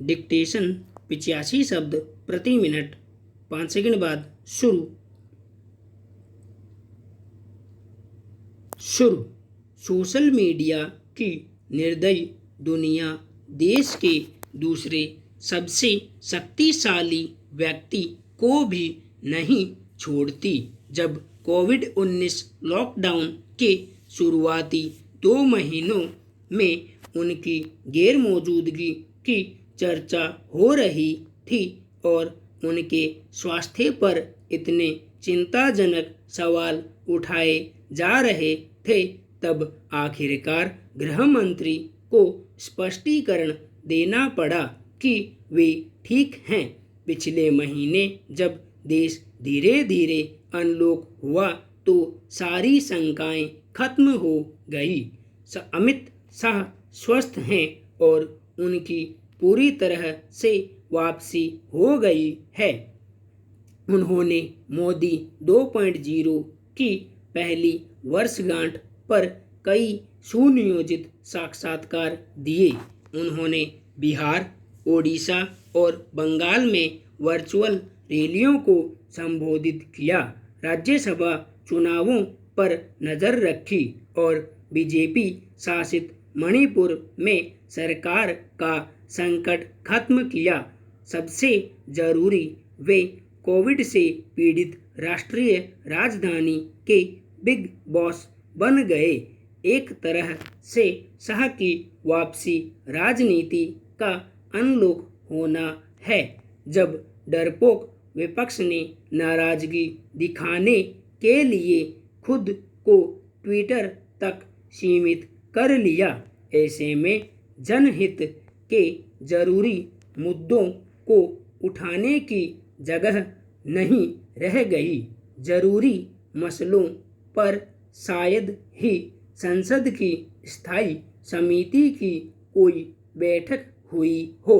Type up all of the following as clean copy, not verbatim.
Dictation 85 शब्द प्रति minute. 5 second बाद शुरू। सोशल मीडिया की निर्दयी दुनिया देश के दूसरे सबसे शक्तिशाली व्यक्ति को भी नहीं छोड़ती। जब कोविड-19 लॉकडाउन के शुरुआती 2 महीनों में उनकी गैरमौजूदगी की चर्चा हो रही थी और उनके स्वास्थ्य पर इतने चिंताजनक सवाल उठाए जा रहे थे, तब आखिरकार गृह मंत्री को स्पष्टीकरण देना पड़ा कि वे ठीक हैं। पिछले महीने जब देश धीरे धीरे अनलॉक हुआ तो सारी शंकाएं खत्म हो गई। अमित शाह स्वस्थ हैं और उनकी पूरी तरह से वापसी हो गई है। उन्होंने मोदी 2.0 की पहली वर्षगांठ पर कई सुनियोजित साक्षात्कार दिए। उन्होंने बिहार, ओडिशा और बंगाल में वर्चुअल रैलियों को संबोधित किया, राज्यसभा चुनावों पर नज़र रखी और बीजेपी शासित मणिपुर में सरकार का संकट खत्म किया। सबसे जरूरी, वे कोविड से पीड़ित राष्ट्रीय राजधानी के बिग बॉस बन गए। एक तरह से शाह की वापसी राजनीति का अनलॉक होना है। जब डरपोक विपक्ष ने नाराजगी दिखाने के लिए खुद को ट्विटर तक सीमित कर लिया, ऐसे में जनहित के जरूरी मुद्दों को उठाने की जगह नहीं रह गई। जरूरी मसलों पर शायद ही संसद की स्थायी समिति की कोई बैठक हुई हो।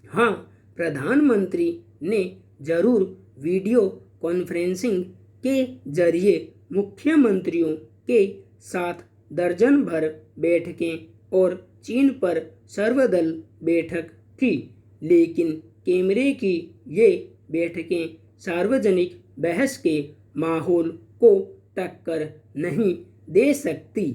हाँ, प्रधानमंत्री ने जरूर वीडियो कॉन्फ्रेंसिंग के जरिए मुख्यमंत्रियों के साथ दर्जन भर बैठकें और चीन पर सर्वदल बैठक की, लेकिन कैमरे की ये बैठकें सार्वजनिक बहस के माहौल को टक्कर नहीं दे सकती,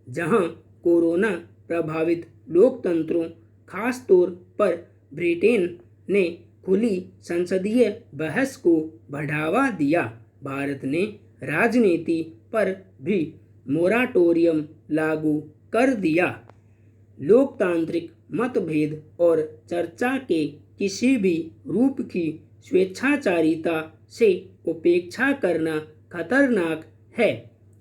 जहां कोरोना प्रभावित लोकतंत्रों, खास तौर पर ब्रिटेन ने खुली संसदीय बहस को बढ़ावा दिया। भारत ने राजनीति पर भी मोराटोरियम लागू कर दिया। लोकतांत्रिक मतभेद और चर्चा के किसी भी रूप की स्वेच्छाचारिता से उपेक्षा करना खतरनाक है।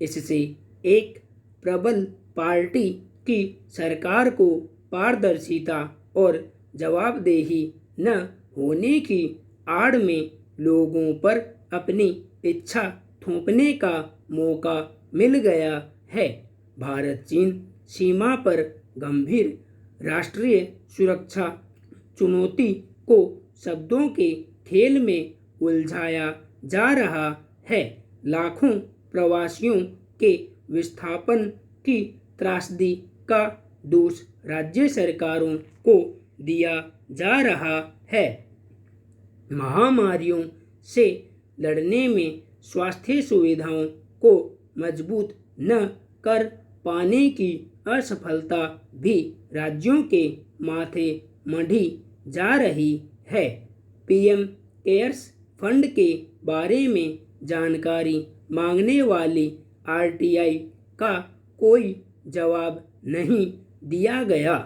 इससे एक प्रबल पार्टी की सरकार को पारदर्शिता और जवाबदेही न होने की आड़ में लोगों पर अपनी इच्छा थोपने का मौका मिल गया है। भारत चीन सीमा पर गंभीर राष्ट्रीय सुरक्षा चुनौती को शब्दों के खेल में उलझाया जा रहा है। लाखों प्रवासियों के विस्थापन की त्रासदी का दोष राज्य सरकारों को दिया जा रहा है। महामारियों से लड़ने में स्वास्थ्य सुविधाओं को मजबूत न कर पाने की असफलता भी राज्यों के माथे मढ़ी जा रही है। पीएम केयर्स फंड के बारे में जानकारी मांगने वाली आरटीआई का कोई जवाब नहीं दिया गया।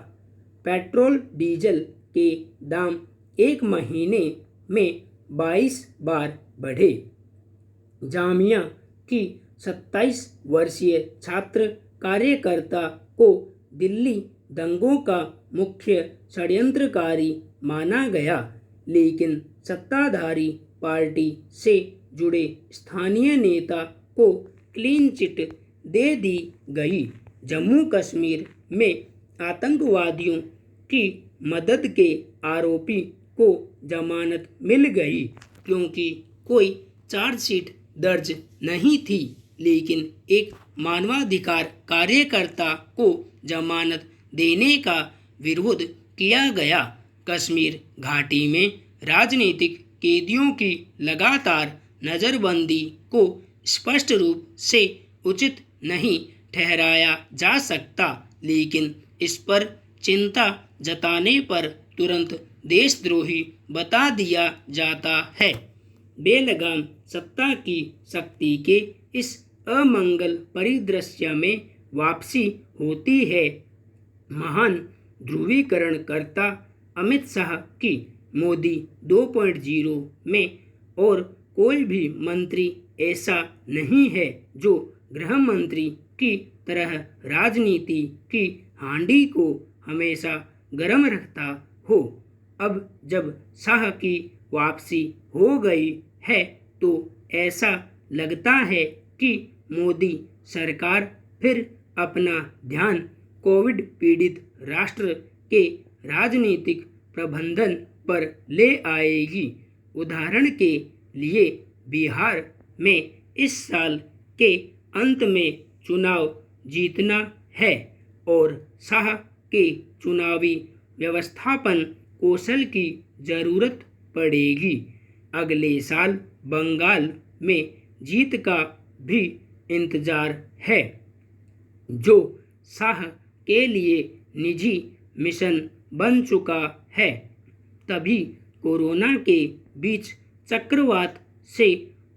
पेट्रोल डीजल के दाम एक महीने में 22 बार बढ़े। जामिया की 27 वर्षीय छात्र कार्यकर्ता को दिल्ली दंगों का मुख्य षड्यंत्रकारी माना गया, लेकिन सत्ताधारी पार्टी से जुड़े स्थानीय नेता को क्लीन चिट दे दी गई। जम्मू कश्मीर में आतंकवादियों की मदद के आरोपी को जमानत मिल गई, क्योंकि कोई चार्जशीट दर्ज नहीं थी, लेकिन एक मानवाधिकार कार्यकर्ता को जमानत देने का विरोध किया गया। कश्मीर घाटी में राजनीतिक कैदियों की लगातार नज़रबंदी को स्पष्ट रूप से उचित नहीं ठहराया जा सकता, लेकिन इस पर चिंता जताने पर तुरंत देशद्रोही बता दिया जाता है। बेलगाम सत्ता की शक्ति के इस अमंगल परिदृश्य में वापसी होती है महान ध्रुवीकरणकर्ता अमित शाह की मोदी 2.0 में, और कोई भी मंत्री ऐसा नहीं है जो गृह मंत्री की तरह राजनीति की हांडी को हमेशा गर्म रखता हो। अब जब शाह की वापसी हो गई है तो ऐसा लगता है कि मोदी सरकार फिर अपना ध्यान कोविड पीड़ित राष्ट्र के राजनीतिक प्रबंधन पर ले आएगी। उदाहरण के लिए बिहार में इस साल के अंत में चुनाव जीतना है और शाह के चुनावी व्यवस्थापन कौशल की जरूरत पड़ेगी। अगले साल बंगाल में जीत का भी इंतजार है, जो शाह के लिए निजी मिशन बन चुका है। तभी कोरोना के बीच चक्रवात से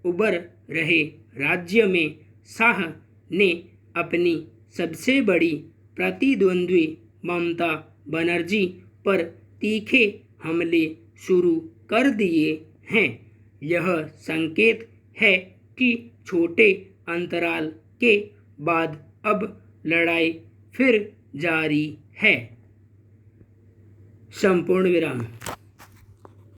उबर रहे राज्य में शाह ने अपनी सबसे बड़ी प्रतिद्वंद्वी ममता बनर्जी पर तीखे हमले शुरू कर दिए हैं। यह संकेत है कि छोटे अंतराल के बाद अब लड़ाई फिर जारी है। संपूर्ण विराम।